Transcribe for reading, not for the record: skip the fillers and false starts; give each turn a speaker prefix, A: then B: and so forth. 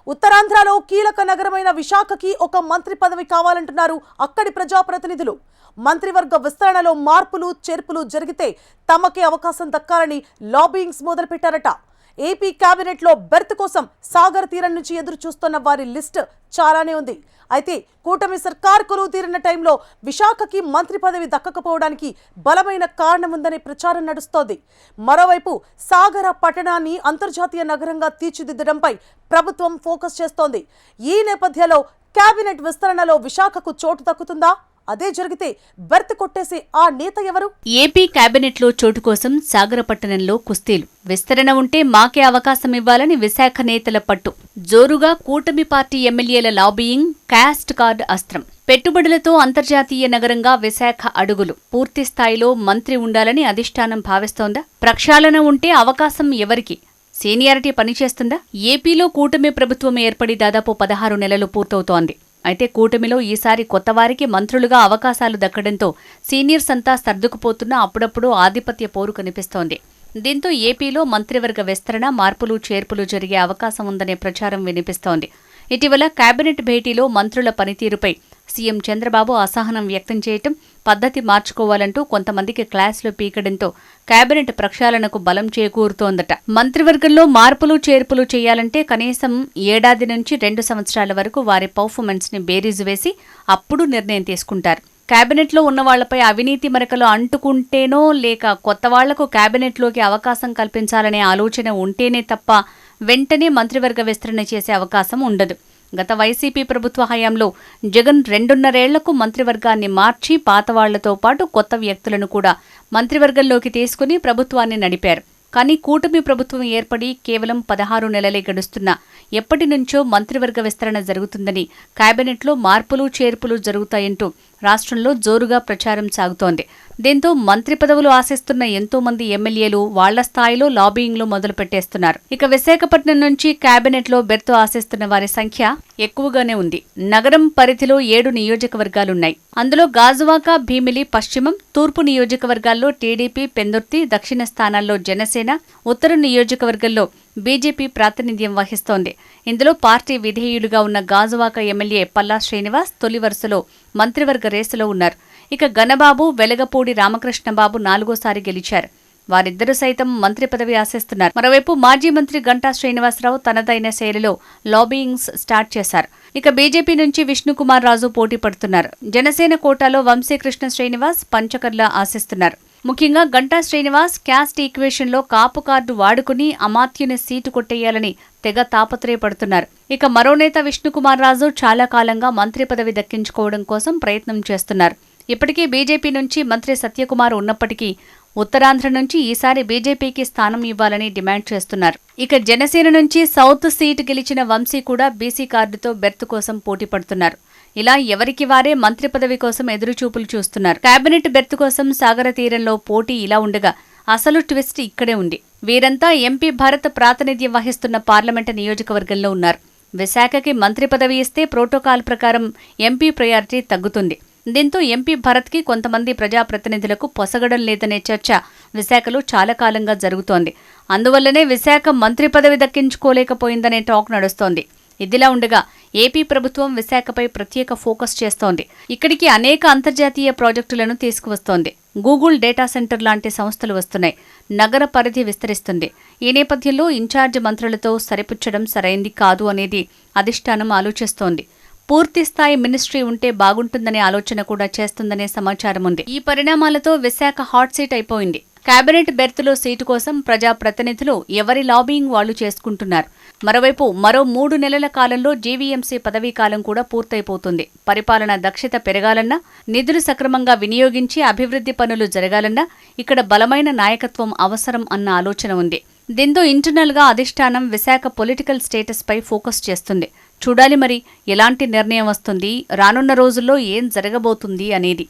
A: ఉత్తరాంధ్రలో కీలక నగరమైన విశాఖకి ఒక మంత్రి పదవి కావాలంటున్నారు అక్కడి ప్రజాప్రతినిధులు. మంత్రివర్గ విస్తరణలో మార్పులు చేర్పులు జరిగితే తమకే అవకాశం దక్కాలని లాబింగ్స్ మొదలుపెట్టారట. ఏపీ కేబినెట్ లో బెర్త్ కోసం సాగర్ తీరం నుంచి ఎదురు చూస్తున్న వారి లిస్ట్ చాలానే ఉంది. అయితే కూటమి సర్కార్ కొలువు తీరిన టైంలో విశాఖకి మంత్రి పదవి దక్కకపోవడానికి బలమైన కారణం ఉందనే ప్రచారం నడుస్తోంది. మరోవైపు సాగర పట్టణాన్ని అంతర్జాతీయ నగరంగా తీర్చిదిద్దడంపై ప్రభుత్వం ఫోకస్ చేస్తోంది. ఈ నేపథ్యంలో కేబినెట్ విస్తరణలో విశాఖకు చోటు దక్కుతుందా? అదే జరిగితే బెర్త్ కొట్టేసే ఆ నేత ఎవరు?
B: ఏపీ కేబినెట్ లో చోటు కోసం సాగరపట్టణంలో కుస్తీలు. విస్తరణ ఉంటే మాకే అవకాశం ఇవ్వాలని విశాఖ నేతల పట్టు. జోరుగా కూటమి పార్టీ ఎమ్మెల్యేల లాబీయింగ్, క్యాస్ట్ కార్డ్ అస్త్రం. పెట్టుబడులతో అంతర్జాతీయ నగరంగా విశాఖ అడుగులు. పూర్తి స్థాయిలో మంత్రి ఉండాలని అధిష్టానం భావిస్తోందా? ప్రక్షాళన ఉంటే అవకాశం ఎవరికి? సీనియారిటీ పనిచేస్తుందా? ఏపీలో కూటమి ప్రభుత్వం ఏర్పడి దాదాపు 16 నెలలు పూర్తవుతోంది. అయితే కూటమిలో ఈసారి కొత్తవారికి మంత్రులుగా అవకాశాలు దక్కడంతో సీనియర్స్ అంతా సర్దుకుపోతున్నా అప్పుడప్పుడు ఆధిపత్య పోరు కనిపిస్తోంది. దీంతో ఏపీలో మంత్రివర్గ విస్తరణ, మార్పులు చేర్పులు జరిగే అవకాశం ఉందనే ప్రచారం వినిపిస్తోంది. ఇటీవల కేబినెట్ భేటీలో మంత్రుల పనితీరుపై సీఎం చంద్రబాబు అసహనం వ్యక్తం చేయటం, పద్ధతి మార్చుకోవాలంటూ కొంతమందికి క్లాసులు పీకడంతో కేబినెట్ ప్రక్షాళనకు బలం చేకూరుతోందట. మంత్రివర్గంలో మార్పులు చేర్పులు చేయాలంటే కనీసం 1 ఏడాది నుంచి 2 సంవత్సరాల వరకు వారి పర్ఫార్మెన్స్ ని బేరీజు వేసి అప్పుడు నిర్ణయం తీసుకుంటారు. కేబినెట్లో ఉన్న వాళ్లపై అవినీతి మరకలు అంటుకుంటేనో లేక కొత్త వాళ్లకు కేబినెట్లోకి అవకాశం కల్పించాలనే ఆలోచన ఉంటేనే తప్ప వెంటనే మంత్రివర్గ విస్తరణ చేసే అవకాశం ఉండదు. గత వైసీపీ ప్రభుత్వ హయాంలో జగన్ 2.5 ఏళ్లకు మంత్రివర్గాన్ని మార్చి పాతవాళ్లతో పాటు కొత్త వ్యక్తులను కూడా మంత్రివర్గంలోకి తీసుకుని ప్రభుత్వాన్ని నడిపారు. కానీ కూటమి ప్రభుత్వం ఏర్పడి కేవలం 16 నెలలే గడుస్తున్నా ఎప్పటి నుంచో మంత్రివర్గ విస్తరణ జరుగుతుందని, కేబినెట్లో మార్పులు చేర్పులు జరుగుతాయంటూ రాష్ట్రంలో జోరుగా ప్రచారం సాగుతోంది. దీంతో మంత్రి పదవులు ఆశిస్తున్న ఎంతో మంది ఎమ్మెల్యేలు వాళ్ల స్థాయిలో లాబింగ్లు మొదలుపెట్టేస్తున్నారు. ఇక విశాఖపట్నం నుంచి కేబినెట్లో బెర్త్ ఆశిస్తున్న వారి సంఖ్య ఎక్కువగానే ఉంది. నగరం పరిధిలో 7 నియోజకవర్గాలున్నాయి. అందులో గాజువాక, భీమిలి పశ్చిమం, తూర్పు నియోజకవర్గాల్లో టీడీపీ, పెందుర్తి, దక్షిణ స్థానాల్లో జనసేన, ఉత్తర నియోజకవర్గంలో బీజేపీ ప్రాతినిధ్యం వహిస్తోంది. ఇందులో పార్టీ విధేయులుగా ఉన్న గాజువాక ఎమ్మెల్యే పల్లా శ్రీనివాస్ తొలి వరుసలో మంత్రివర్గ రేసులో ఉన్నారు. ఇక గణబాబు, వెలగపూడి రామకృష్ణబాబు 4గోసారి గెలిచారు. వారిద్దరూ సైతం మంత్రి పదవి ఆశిస్తున్నారు. మరోవైపు మాజీ మంత్రి గంటా శ్రీనివాసరావు తనదైన శైలిలో లాబింగ్స్ స్టార్ట్ చేశారు. ఇక బీజేపీ నుంచి విష్ణుకుమార్ రాజు పోటీ పడుతున్నారు. జనసేన కోటాలో వంశీకృష్ణ శ్రీనివాస్, పంచకర్ల ఆశిస్తున్నారు. ముఖ్యంగా గంటా శ్రీనివాస్ క్యాస్ట్ ఈక్వేషన్లో కాపు కార్డు వాడుకుని అమాత్యుని సీటు కొట్టేయాలని తెగ తాపత్రయపడుతున్నారు. ఇక మరో నేత విష్ణుకుమార్ రాజు చాలా కాలంగా మంత్రి పదవి దక్కించుకోవడం కోసం ప్రయత్నం చేస్తున్నారు. ఇప్పటికీ బీజేపీ నుంచి మంత్రి సత్యకుమార్ ఉన్నప్పటికీ ఉత్తరాంధ్ర నుంచి ఈసారి బీజేపీకి స్థానం ఇవ్వాలని డిమాండ్ చేస్తున్నారు. ఇక జనసేన నుంచి సౌత్ సీటు గెలిచిన వంశీ కూడా బీసీ కార్డుతో బెర్త్ కోసం పోటీ పడుతున్నారు. ఇలా ఎవరికి వారే మంత్రి పదవి కోసం ఎదురుచూపులు చూస్తున్నారు. కేబినెట్ బెర్త్ కోసం సాగర తీరంలో పోటీ ఇలా ఉండగా అసలు ట్విస్ట్ ఇక్కడే ఉంది. వీరంతా ఎంపీ భరత్ ప్రాతినిధ్యం వహిస్తున్న పార్లమెంటు నియోజకవర్గంలో ఉన్నారు. విశాఖకి మంత్రి పదవి ఇస్తే ప్రోటోకాల్ ప్రకారం ఎంపీ ప్రయారిటీ తగ్గుతుంది. దీంతో ఎంపీ భరత్కి కొంతమంది ప్రజాప్రతినిధులకు పొసగడం లేదనే చర్చ విశాఖలో చాలా కాలంగా జరుగుతోంది. అందువల్లనే విశాఖ మంత్రి పదవి దక్కించుకోలేకపోయిందనే టాక్ నడుస్తోంది. ఇదిలా ఉండగా ఏపీ ప్రభుత్వం విశాఖపై ప్రత్యేక ఫోకస్ చేస్తోంది. ఇక్కడికి అనేక అంతర్జాతీయ ప్రాజెక్టులను తీసుకువస్తోంది. గూగుల్ డేటా సెంటర్ లాంటి సంస్థలు వస్తున్నాయి. నగర పరిధి విస్తరిస్తుంది. ఈ నేపథ్యంలో ఇన్ఛార్జ్ మంత్రులతో సరిపుచ్చడం సరైంది కాదు అనేది అధిష్టానం ఆలోచిస్తోంది. పూర్తిస్థాయి మినిస్ట్రీ ఉంటే బాగుంటుందనే ఆలోచన కూడా చేస్తుందనే సమాచారం ఉంది. ఈ పరిణామాలతో విశాఖ హాట్ సీట్ అయిపోయింది. కేబినెట్ బెర్త్లో సీటు కోసం ప్రజాప్రతినిధులు ఎవరి లాబింగ్ వాళ్లు చేసుకుంటున్నారు. మరోవైపు మరో 3 నెలల కాలంలో జీవీఎంసీ పదవీకాలం కూడా పూర్తయిపోతుంది. పరిపాలన దక్షత పెరగాలన్నా, నిధులు సక్రమంగా వినియోగించి అభివృద్ధి పనులు జరగాలన్నా ఇక్కడ బలమైన నాయకత్వం అవసరం అన్న ఆలోచన ఉంది. దీంతో ఇంటర్నల్ గా అధిష్టానం విశాఖ పొలిటికల్ స్టేటస్ పై ఫోకస్ చేస్తుంది. చూడాలి మరి ఎలాంటి నిర్ణయం వస్తుంది, రానున్న రోజుల్లో ఏం జరగబోతుంది అనేది.